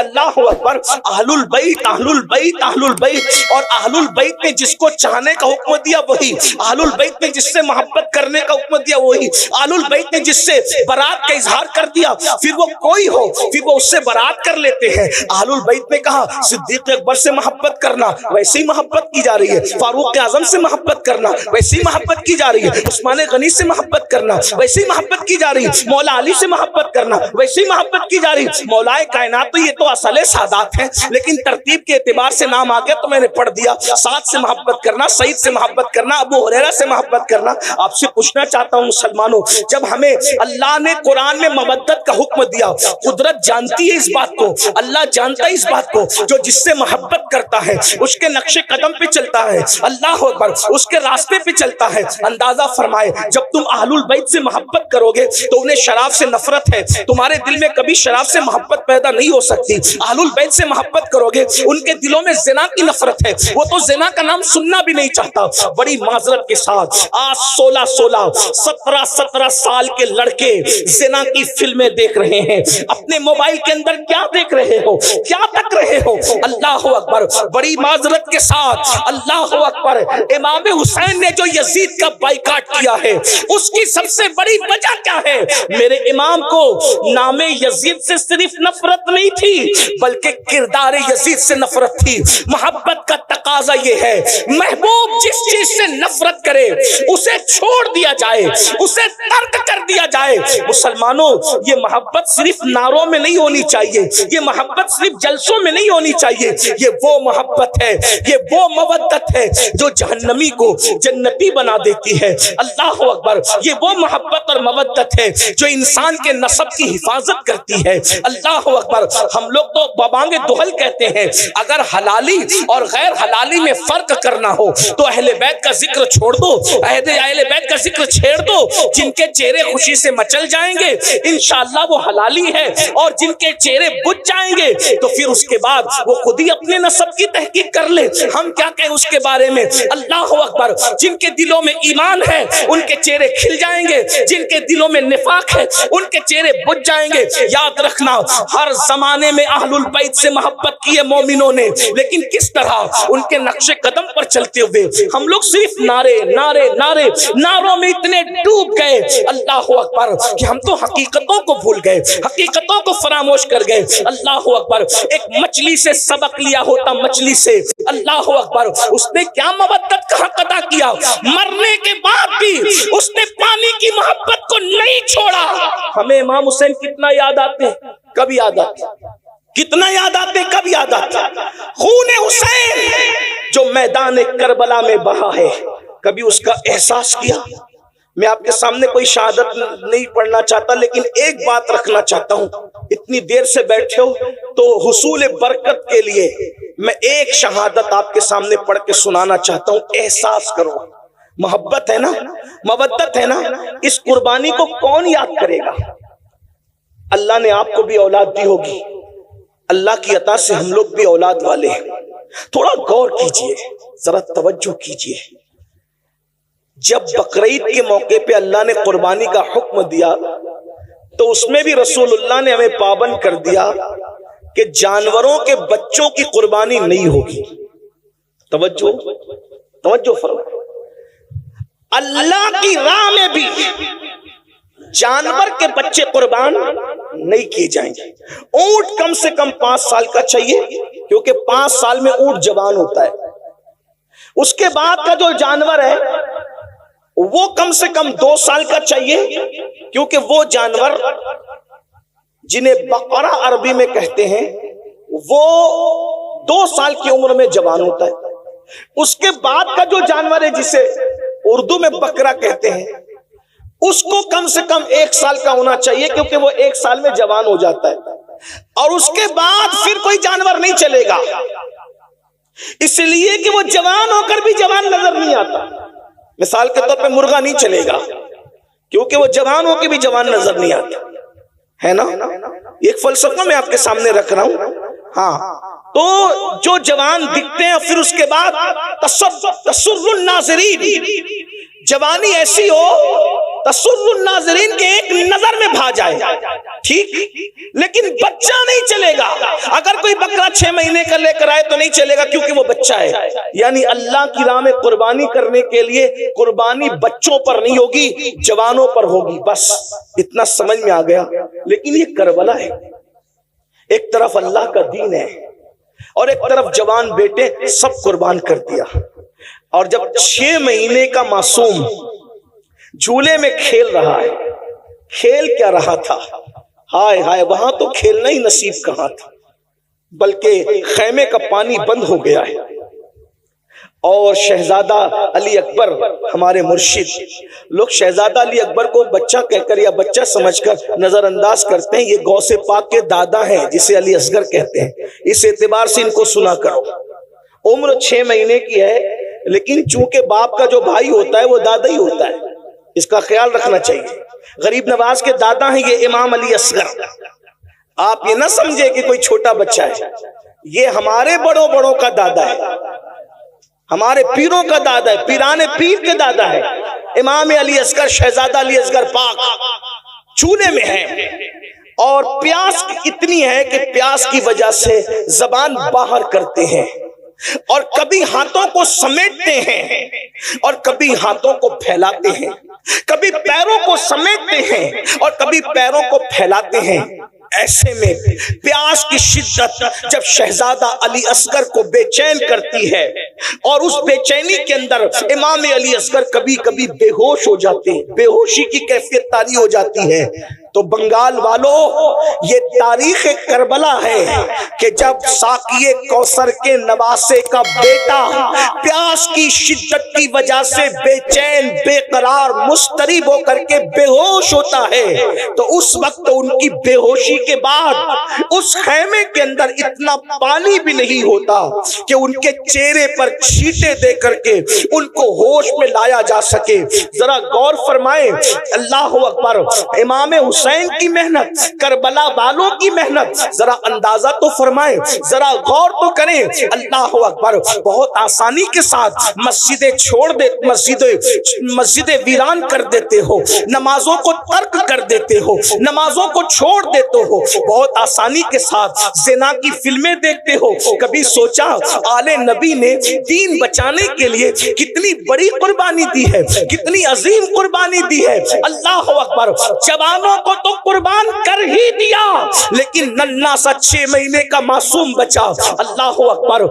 اللہ اکبر، اہل البیت اہل البیت اہل البیت، اور اہل البیت نے جس کو چاہنے کا حکم دیا وہی، اہل البیت نے جس سے محبت کرنے کا حکم دیا وہی، اہل البیت نے جس سے برات کا اظہار کر دیا، پھر وہ کوئی ہو پھر وہ اس سے برات کر لیتے ہیں۔ اہل البیت نے کہا صدیق اکبر سے محبت کرنا، ویسے ہی محبت کی جا رہی ہے، فاروق اعظم سے محبت کرنا ویسے ہی محبت کی جا رہی ہے، عثمان غنی سے محبت کرنا ویسے ہی محبت کی جا رہی ہے، مولا علی سے محبت کرنا ویسے ہی محبت کی جا رہی ہے۔ مولا کائنات تو یہ تو اصل سادات ہیں، لیکن ترتیب کے اعتبار سے نام آ گیا تو میں نے پڑھ دیا۔ سعد سے محبت کرنا، سعید سے محبت کرنا، ابو ہریرہ سے محبت کرنا۔ آپ سے پوچھنا چاہتا ہوں مسلمانوں، جب ہمیں اللہ نے قرآن میں مودت کا حکم دیا، قدرت جانتی ہے اس بات کو، اللہ جانتا ہے اس بات کو، جو جس سے محبت کرتا ہے اس کے نقش قدم پہ چلتا ہے، اللہ اکبر، اس کے راستے پہ چلتا ہے۔ اندازہ فرمائے جب تم اہل البیت سے محبت کرو گے تو انہیں شراب سے نفرت ہے، تمہارے دل میں کبھی شراب سے محبت پیدا نہیں ہو سکتی۔ اہل البیت سے محبت کرو گے ان کے دلوں میں زنا کی نفرت ہے، وہ تو زنا کا نام سننا بھی نہیں چاہتا۔ بڑی معذرت کے ساتھ آج 17 سال کے لڑکے زنا کی فلمیں دیکھ رہے ہیں، اپنے موبائل کے اندر کیا دیکھ رہے ہو، کیا تک رہے ہو؟ اللہ اکبر، بڑی معذرت کے ساتھ اللہ اکبر، امام حسین نے جو یزید کا بائیکاٹ کیا ہے اس کی سب سے بڑی وجہ کیا ہے؟ میرے امام کو نام یزید سے صرف نفرت نہیں تھی بلکہ کردار یزید سے نفرت تھی۔ محبت کا تقاضا یہ ہے محبوب جس چیز سے نفرت کرے اسے چھوڑ دیا جائے، اسے ترک کر دیا جائے۔ مسلمانوں، یہ محبت صرف نعروں میں نہیں ہونی چاہیے، یہ محبت صرف جلسوں میں نہیں ہونی چاہیے، یہ وہ محبت ہے، یہ وہ مودت ہے جو جہنمی کو جنتی بنا دیتی ہے۔ اللہ اکبر، یہ وہ محبت اور مودت ہے جو انسان کے نسب کی حفاظت کرتی ہے۔ اللہ اکبر، ہم لوگ تو ببانگ دہل کہتے ہیں، اگر حلالی اور غیر حلالی میں فرق کرنا ہو تو اہل بیت کا ذکر چھوڑ دو، اہل بیت کا ذکر چھیڑ دو، جن کے چہرے خوشی سے مچل جائیں گے انشاءاللہ وہ حلالی ہے، اور جن کے چہرے بجھ جائیں گے تو پھر اس کے بعد وہ خود ہی اپنے نسب کی تحقیق کر لے، ہم کیا کہیں اس کے بارے میں۔ اللہ اکبر، جن کے دلوں میں ایمان ہے ان کے چہرے کھل جائیں گے، جن کے دلوں میں نفاق ہے ان کے چہرے بجھ جائیں گے۔ یاد رکھنا، ہر زمانے میں اہل البیت سے محبت کی ہے مومنوں نے، لیکن کس طرح؟ ان کے نقش قدم پر چلتے ہوئے۔ ہم لوگ صرف نعروں میں اتنے ڈوب گئے اللہ اکبر کہ ہم تو حقیقتوں کو بھول گئے، حقیقتوں کو فراموش کر گئے۔ اللہ اکبر، ایک مچھلی سے سبق لیا ہوتا، مچھلی سے، اللہ اکبر، اس نے کیا مودت کا حق ادا کیا، مرنے کے بعد بھی اس نے پانی کی محبت کو نہیں چھوڑا۔ ہمیں امام حسین کتنا یاد آتے ہیں، کب یاد آتے ہیں، کتنا یاد آتے ہیں، کب یاد آتے ہیں؟ خون حسین جو میدان کربلا میں بہا ہے، کبھی اس کا احساس کیا؟ میں آپ کے سامنے کوئی شہادت نہیں پڑھنا چاہتا، لیکن ایک بات رکھنا چاہتا ہوں، اتنی دیر سے بیٹھے ہو تو حصول برکت کے لیے میں ایک شہادت آپ کے سامنے پڑھ کے سنانا چاہتا ہوں۔ احساس کرو، محبت ہے نا، مودت ہے نا، اس قربانی کو کون یاد کرے گا؟ اللہ نے آپ کو بھی اولاد دی ہوگی، اللہ کی عطا سے ہم لوگ بھی اولاد والے ہیں۔ تھوڑا غور کیجئے، ذرا توجہ کیجئے، جب بقرعید کے موقع پہ اللہ نے قربانی کا حکم دیا تو اس میں بھی رسول اللہ نے ہمیں پابند کر دیا کہ جانوروں کے بچوں کی قربانی نہیں ہوگی۔ توجہ فرمائیں، اللہ کی راہ میں بھی جانور کے بچے قربان نہیں کیے جائیں گے۔ اونٹ کم سے کم 5 سال کا چاہیے، کیونکہ 5 سال میں اونٹ جوان ہوتا ہے۔ اس کے بعد کا جو جانور ہے وہ کم سے کم 2 سال کا چاہیے، کیونکہ وہ جانور جنہیں بقرہ عربی میں کہتے ہیں وہ 2 سال کی عمر میں جوان ہوتا ہے۔ اس کے بعد کا جو جانور ہے جسے اردو میں بکرا کہتے ہیں، اس کو کم سے کم 1 سال کا ہونا چاہیے، کیونکہ وہ 1 سال میں جوان ہو جاتا ہے، اور اس کے بعد پھر کوئی جانور نہیں چلے گا، اس لیے کہ وہ جوان ہو کر بھی جوان نظر نہیں آتا۔ مثال کے طور پہ مرغا نہیں چلے گا، کیونکہ وہ جوان ہو کے بھی جوان نظر نہیں آتا ہے نا۔ ایک فلسفہ میں آپ کے سامنے رکھ رہا ہوں۔ ہاں، تو جو جوان دکھتے ہیں پھر اس کے بعد تسر الناظرین، جوانی ایسی ہو تسر الناظرین کے ایک نظر میں بھا جائے، ٹھیک، لیکن بچہ نہیں چلے گا۔ اگر کوئی بکرا 6 مہینے کا لے کر آئے تو نہیں چلے گا، کیونکہ وہ بچہ ہے۔ یعنی اللہ کی راہ میں قربانی کرنے کے لیے قربانی بچوں پر نہیں ہوگی، جوانوں پر ہوگی۔ بس اتنا سمجھ میں آ گیا۔ لیکن یہ کربلا ہے، ایک طرف اللہ کا دین ہے اور ایک طرف جوان بیٹے سب قربان کر دیا۔ اور جب 6 مہینے کا معصوم جھولے میں کھیل رہا ہے، کھیل کیا رہا تھا؟ ہائے ہائے، وہاں تو کھیلنا ہی نصیب کہاں تھا، بلکہ خیمے کا پانی بند ہو گیا ہے۔ اور شہزادہ علی اکبر ہمارے مرشد، لوگ شہزادہ علی اکبر کو بچہ کہہ کر یا بچہ سمجھ کر نظر انداز کرتے ہیں۔ یہ غوث پاک کے دادا ہیں جسے علی اصغر کہتے ہیں، اس اعتبار سے ان کو سنا کرو۔ عمر 6 مہینے کی ہے، لیکن چونکہ باپ کا جو بھائی ہوتا ہے وہ دادا ہی ہوتا ہے، اس کا خیال رکھنا چاہیے۔ غریب نواز کے دادا ہیں یہ امام علی اصغر۔ آپ یہ نہ سمجھے کہ کوئی چھوٹا بچہ ہے، یہ ہمارے بڑوں کا دادا ہے، ہمارے پیروں کا دادا ہے، پیران پیر کے دادا ہے۔ امام علی اصغر، شہزادہ علی اصغر پاک چولہے میں ہے، اور پیاس اتنی ہے کہ پیاس کی وجہ سے زبان باہر کرتے ہیں، اور کبھی ہاتھوں کو سمیٹتے ہیں اور کبھی ہاتھوں کو پھیلاتے ہیں، کبھی پیروں کو سمیٹتے ہیں اور کبھی پیروں کو پھیلاتے ہیں۔ ایسے میں پیاس کی شدت جب شہزادہ علی اصغر کو بے چین کرتی ہے، اور اس بے چینی کے اندر امام علی اصغر کبھی کبھی بے ہوش ہو جاتے ہیں، بے ہوشی کی کیفیت طاری ہو جاتی ہے۔ تو بنگال والوں، یہ تاریخ کربلا ہے کہ جب ساقی کوثر کے نواسے کا بیٹا پیاس کی شدت کی وجہ سے بے چین، بے قرار، مضطرب ہو کر کے بے ہوش ہوتا ہے، تو اس وقت ان کی بے ہوشی کے بعد اس خیمے کے اندر اتنا پانی بھی نہیں ہوتا کہ ان کے چہرے پر چھینٹے دے کر کے ان کو ہوش میں لایا جا سکے۔ ذرا غور فرمائیں، اللہ اکبر، امام حسین کی محنت، کربلا والوں کی محنت، ذرا اندازہ تو فرمائیں، ذرا غور تو کریں۔ اللہ اکبر، بہت آسانی کے ساتھ مسجدیں چھوڑ دے، مسجدیں ویران کر دیتے ہو، نمازوں کو ترک کر دیتے ہو، نمازوں کو چھوڑ دیتے ہو، بہت آسانی کے ساتھ زنا کی فلمیں دیکھتے ہو۔ کبھی سوچا آل نبی نے دین بچانے کے لیے کتنی بڑی قربانی دی ہے، کتنی عظیم قربانی دی ہے؟ اللہ اکبر، جوانوں کو تو قربان کر ہی دیا، لیکن ننھا سا 6 مہینے کا معصوم بچہ، اللہ اکبر،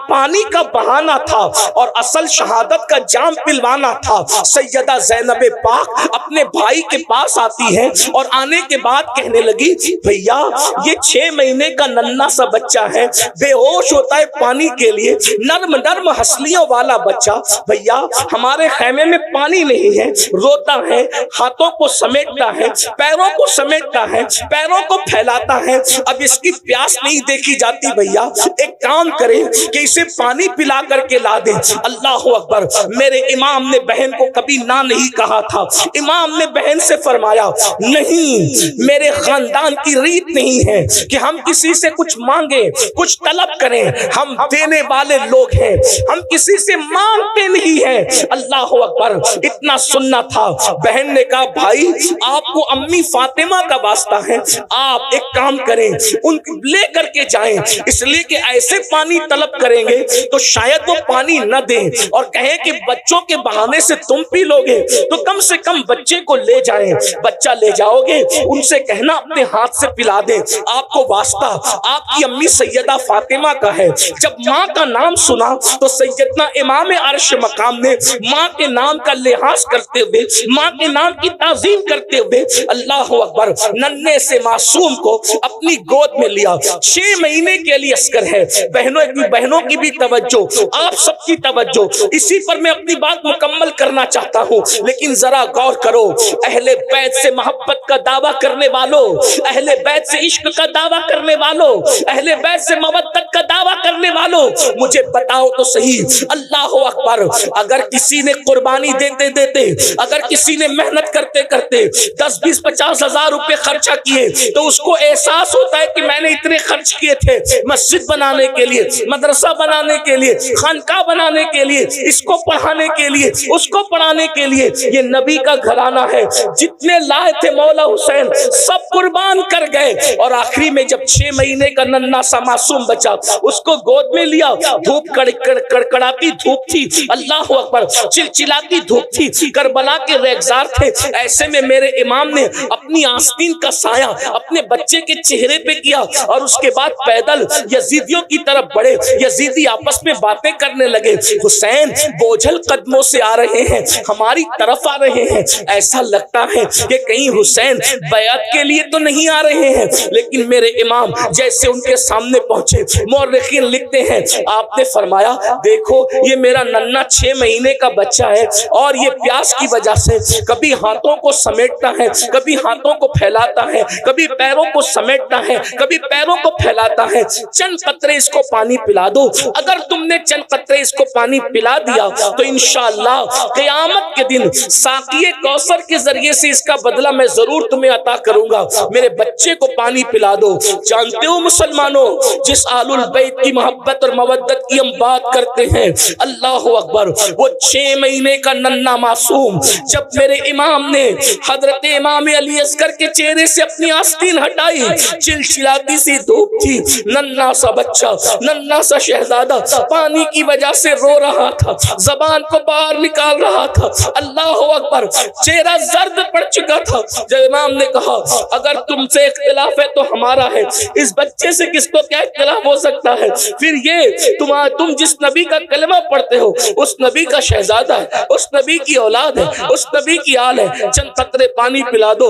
پانی کا بہانا تھا اور اصل شہادت کا جام پلوانا تھا۔ سیدہ زینب پاک اپنے بھائی کے پاس آتی ہے اور آنے کے بعد کہنے لگی، بھیا یہ 6 مہینے کا ننھا سا بچہ ہے، بے ہوش ہوتا ہے پانی کے لیے، نرم نرم ہسلیوں والا بچہ، بھیا ہمارے خیمے میں پانی نہیں ہے، روتا ہے، ہاتھوں کو سمیٹتا ہے، پیروں کو سمیٹتا ہے، پیروں کو پھیلاتا ہے، اب اس کی پیاس نہیں دیکھی جاتی، بھیا ایک کام کریں کہ اسے پانی پلا کر کے لا دیں۔ اللہ اکبر، میرے امام نے بہن کو کبھی نہ نہیں کہا تھا۔ امام نے بہن سے فرمایا، نہیں، میرے خاندان کی ریت نہیں ہے کہ ہم کسی سے کچھ مانگیں، کچھ طلب کریں، ہم دینے والے لوگ ہیں، ہم کسی سے مانگتے نہیں ہیں۔ اللہ اکبر، اتنا سننا تھا۔ بہن نے کہا، بھائی آپ کو امی فاطمہ کا واسطہ ہے، آپ ایک کام کریں، ان لے کر کے جائیں، اس لیے کہ ایسے پانی طلب کریں گے تو شاید وہ پانی نہ دیں اور کہیں کہ بچوں کے بہانے سے تم پی لو گے، تو کم سے کم بچے کو لے جائیں، بچہ لے جاؤ گے، ان سے کہنا اپنے ہاتھ سے پلا دیں، آپ کو واسطہ آپ کی امی سیدہ فاطمہ کا ہے۔ جب ماں کا نام سنا تو سیدنا امام عرش مقام نے ماں کے نام کا لحاظ کرتے ہوئے، ماں کے نام کی تعظیم کرتے ہوئے، اللہ اکبر، ننھے سے معصوم کو اپنی گود میں لیا۔ 6 مہینے کے لیے اصغر ہے۔ بہنوں کی بھی توجہ، آپ سب کی توجہ، اسی پر میں اپنی بات مکمل کرنا چاہتا ہوں، لیکن ذرا غور کرو، اہل بیت سے محبت کا دعویٰ کرنے والوں، اہل بیت سے عشق کا دعویٰ کرنے والوں، اہل بیت سے مودت کا دعویٰ کرنے والوں، مجھے بتاؤ تو صحیح، اللہ اکبر، اگر کسی نے قربانی دیتے دیتے، اگر کسی نے محنت کرتے کرتے 10 40-50 ہزار روپے خرچہ کیے تو اس کو احساس ہوتا ہے کہ میں نے اتنے خرچ کیے تھے مسجد بنانے کے لیے، مدرسہ بنانے کے لیے، خانقاہ بنانے کے لیے، اس کو پڑھانے کے لیے، اس کو پڑھانے کے لیے۔ یہ نبی کا گھرانہ ہے، جتنے لائے تھے مولا حسین سب قربان کر گئے، اور آخری میں جب 6 مہینے کا ننھا سا معصوم بچا اس کو گود میں لیا، دھوپ کڑکڑاتی دھوپ تھی، اللہ اکبر، چلچلاتی دھوپ تھی، کربلا کے ریگزار تھے، ایسے میں میرے امام نے اپنی آستین کا سایہ اپنے بچے کے چہرے پہ کیا، اور اس کے بعد پیدل یزیدیوں کی طرف بڑھے۔ یزیدی آپس میں باتیں کرنے لگے، حسین بوجھل قدموں سے آ رہے ہیں، ہماری طرف آ رہے ہیں، ایسا لگتا ہے کہ کہیں حسین بیعت کے لیے تو نہیں آ رہے ہیں۔ لیکن میرے امام جیسے ان کے سامنے پہنچے، مورخین لکھتے ہیں آپ نے فرمایا دیکھو یہ میرا ننھا 6 مہینے کا بچہ ہے، اور یہ پیاس کی وجہ سے کبھی ہاتھوں کو سمیٹتا ہے، کبھی ہاتھوں کو پھیلاتا ہے، کبھی پیروں کو سمیٹتا ہے، کبھی پیروں کو پھیلاتا ہے، چند قطرے اس کو پانی پلا دو۔ اگر تم نے چند قطرے اس کو پانی پلا دیا تو انشاءاللہ قیامت کے دن ساقی کوثر کے ذریعے سے اس کا بدلہ میں ضرور تمہیں عطا کروں گا، میرے بچے کو پانی پلا دو۔ جانتے ہو مسلمانوں، جس آل البیت کی محبت اور مودت کی ہم بات کرتے ہیں، اللہ اکبر، وہ 6 مہینے کا ننھا معصوم جب میرے امام نے حضرت امام علی اصغر کے چہرے سے اپنی آستین ہٹائی، چلچلاتی سی دھوپ تھی، ننھا سا بچہ، ننھا سا شہزادہ پانی کی وجہ سے رو رہا تھا، زبان کو باہر نکال رہا تھا، اللہ اکبر، چہرہ زرد پڑ چکا تھا۔ جب امام نے کہا اگر تم سے اختلاف ہے تو ہمارا ہے، اس بچے سے کس کو کیا اختلاف ہو سکتا ہے؟ پھر یہ تم جس نبی کا کلمہ پڑھتے ہو اس نبی کا شہزادہ ہے، اس نبی کی اولاد ہے، اس نبی کی آل ہے، چند قطرے پانی پلا دو،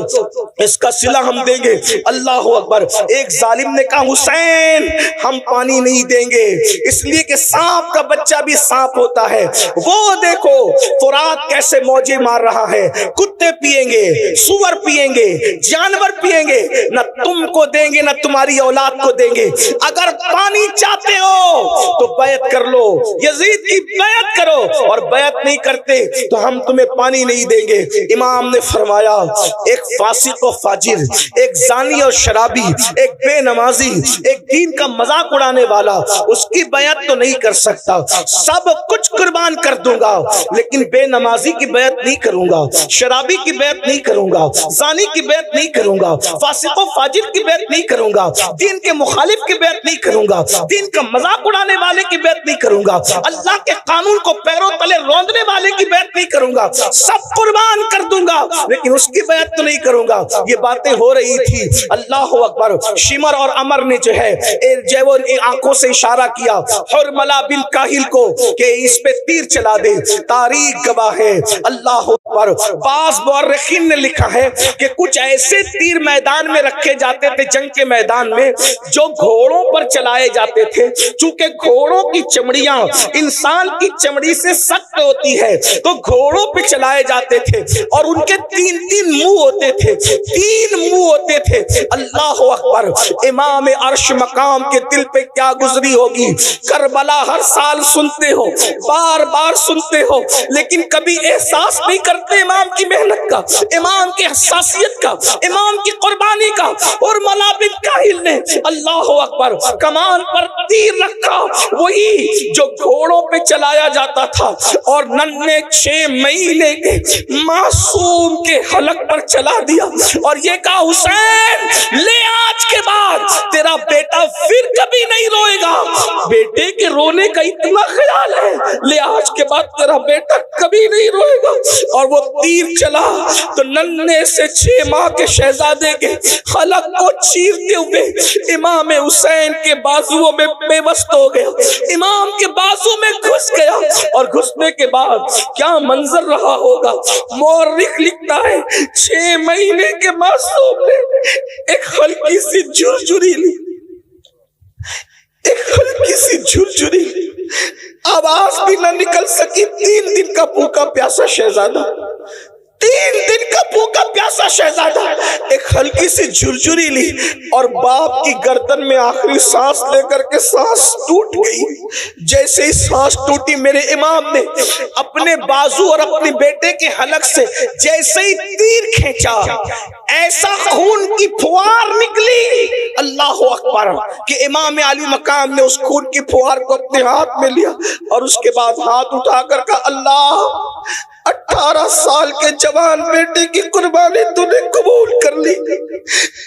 اس کا صلہ ہم دیں گے۔ اللہ اکبر۔ ایک ظالم نے کہا حسین ہم پانی نہیں دیں گے، اس لیے کہ سانپ کا بچہ بھی سانپ ہوتا ہے، وہ دیکھو فرات کیسے موجے مار رہا ہے، کتے پیئیں گے، سور پیئیں گے، جانور پیئیں گے، نہ تم کو دیں گے نہ تمہاری اولاد کو دیں گے۔ اگر پانی چاہتے ہو تو بیعت کر لو، یزید کی بیعت کرو، اور بیعت نہیں کرتے تو ہم تمہیں پانی نہیں دیں گے۔ امام نے فرمایا ایک فاسق و فاجر، ایک زانی اور شرابی، ایک بے نمازی، ایک دین کا مذاق اڑانے والا، اس کی بیعت تو نہیں کر سکتا، سب کچھ قربان کر دوں گا لیکن بے نمازی کی بیعت نہیں کروں گا، شرابی کی بیعت نہیں کروں گا، زانی کی بیعت نہیں کروں گا، فاسق و فاجر کی بیعت نہیں کروں گا، دین کے مخالف کی بیعت نہیں کروں گا، دین کا مذاق اڑانے والے کی بیعت نہیں کروں گا، اللہ کے قانون کو پیروں تلے روندنے والے کی بیعت نہیں کروں گا، سب قربان کر دوں گا لیکن اس کی بیعت تو نہیں کروں گا۔ یہ باتیں ہو رہی تھی، اللہ اکبر۔ شمر اور عمر نے جو ہے آنکھوں سے اشارہ کیا حرملہ بن کاہل کو کہ اس پہ تیر چلا دے، تاریخ گواہ ہے، اللہ اکبر۔ بعض مورخین نے لکھا ہے کہ کچھ ایسے تیر میدان میں رکھے جاتے تھے جنگ کے میدان میں جو گھوڑوں پر چلائے جاتے تھے، چونکہ گھوڑوں کی چمڑیاں انسان کی چمڑی سے سخت ہوتی ہے تو گھوڑوں پہ چلائے جاتے تھے، اور ان کے 3 منہ ہوتے تھے، 3 منہ ہوتے تھے، اللہ اکبر۔ امام عرش مقام کے دل پہ کیا گزری ہوگی، کربلا ہر سال سنتے ہو، بار بار سنتے ہو، لیکن کبھی احساس نہیں کرتے امام کی محنت کا، امام کی حساسیت کا، امام کی قربانی کا۔ اور ملا بن کاہل نے اللہ اکبر کمان پر تیر رکھا، وہی جو گھوڑوں پہ چلایا جاتا تھا، اور ننھے 6 مہینے کے معصوم کے حلق پر چلا دیا، اور یہ کہا حسین لے آج کے بعد تیرا بیٹا پھر کبھی نہیں روئے گا۔ بیٹے کے رونے کا اتنا خیال ہے، لے آج کے بعد تیرا بیٹا کبھی نہیں روئے گا۔ اور وہ تیر چلا تو ننھے سے 6 ماہ کے شہزادے کے حلق کو چیرتے ہوئے امام حسین کے بازوؤں میں بے وسط ہو گیا، امام کے بازو میں گھس گیا، اور گھسنے کے بعد کیا منظر رہا ہوگا۔ مورخ لکھتا ہے 6 مہینے کے معصوم نے ایک ہلکی سی جھرجھری لی، ایک ہلکی سی جھرجھری لی، آواز بھی نہ نکل سکی۔ 3 دن کا بھوکا پیاسا شہزادہ، 3 دن کا بھوکا پیاسا شہزادہ ایک ہلکی سی جھرجھری لی، اور باپ کی گردن میں آخری سانس لے کر کے سانس ٹوٹ گئی۔ جیسے ہی سانس ٹوٹی میرے امام نے اپنے بازو اور اپنے بیٹے کے حلق سے جیسے ہی تیر کھینچا، ایسا خون کی پھوار نکلی اللہ اکبر کہ امام علی مقام نے اس خون کی پھوار کو اپنے ہاتھ میں لیا اور اس کے بعد ہاتھ اٹھا کر کہا اللہ 18 سال کے جوان بیٹے کی قربانی تو نے قبول کر لی،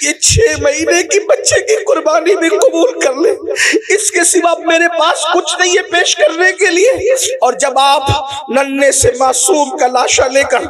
یہ 6 مہینے کی بچے کی قربانی بھی قبول کر لے، اس کے سوا میرے پاس کچھ نہیں ہے پیش کرنے کے لیے۔ اور جب آپ ننھے سے معصوم کا لاشا لے کر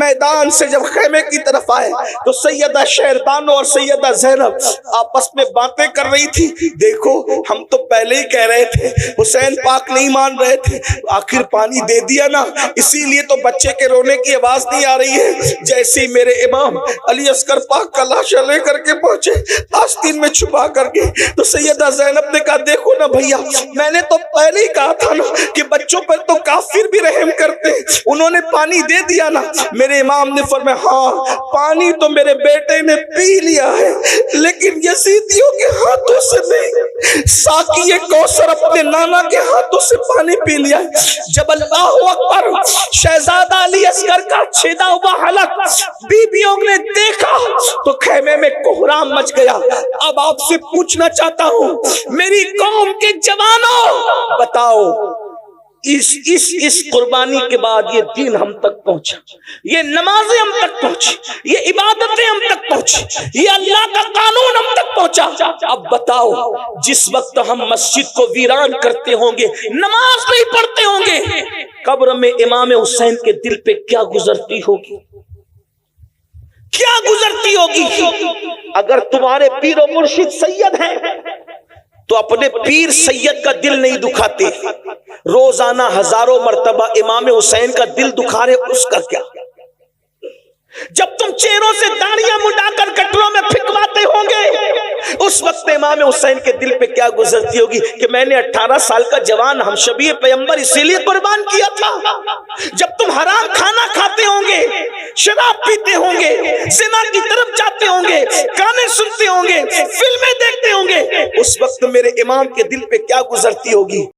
میدان سے جب خیمے کی طرف آئے تو سیدہ شہربانو اور سیدہ زینب آپس میں باتیں کر رہی تھی، دیکھو ہم تو پہلے ہی کہہ رہے تھے حسین پاک نہیں مان رہے تھے، آخر پانی دے دیا نا، اسی لیے تو بچے کے رونے کی آواز نہیں آ رہی ہے۔ جیسے ہی میرے امام علی اصغر پاک کا لاشا لے کر کے پہنچے آستین میں چھپا کر کے، تو سیدہ زینب نے کہا دیکھو نا بھیا، میں نے تو پہلے ہی کہا تھا نا کہ بچوں پر تو کافر بھی رحم کرتے، انہوں نے پانی دے دیا نا۔ میرے امام نے فرمایا ہاں پانی تو میرے بیٹے نے پی لیا ہے لیکن یزیدیوں کے ہاتھوں سے نہیں، ساقی کوثر اپنے نانا کے ہاتھوں سے پانی پی لیا ہے۔ جب اللہ اکبر شہزادہ علی اصغر کا چھیدا ہوا حلق بیویوں نے دیکھا تو خیمے میں کوہرام مچ گیا۔ اب آپ سے پوچھنا چاہتا ہوں میری قوم کے جوانوں، بتاؤ اس قربانی کے بعد یہ دین ہم تک پہنچا، یہ نمازیں ہم تک پہنچی، یہ عبادتیں ہم تک پہنچی، یہ اللہ کا قانون ہم تک پہنچا۔ اب بتاؤ جس وقت ہم مسجد کو ویران کرتے ہوں گے، نماز نہیں پڑھتے ہوں گے، قبر میں امام حسین کے دل پہ کیا گزرتی ہوگی، کیا گزرتی ہوگی؟ اگر تمہارے پیر و مرشد سید ہیں تو اپنے پیر سید کا دل نہیں دکھاتے، روزانہ ہزاروں مرتبہ امام حسین کا دل دکھا رہے، اس کا کیا؟ جب تم چہروں سے داڑیاں مڈا کر کٹروں میں پھینکواتے ہوں گے، اس وقت امام حسین کے دل پہ کیا گزرتی ہوگی کہ میں نے 18 سال کا جوان ہمشبی پیغمبر اسی لیے قربان کیا تھا۔ جب تم حرام کھانا کھاتے ہوں گے، شراب پیتے ہوں گے، زنا کی طرف جاتے ہوں گے، گانے سنتے ہوں گے، فلمیں دیکھتے ہوں گے، اس وقت میرے امام کے دل پہ کیا گزرتی ہوگی؟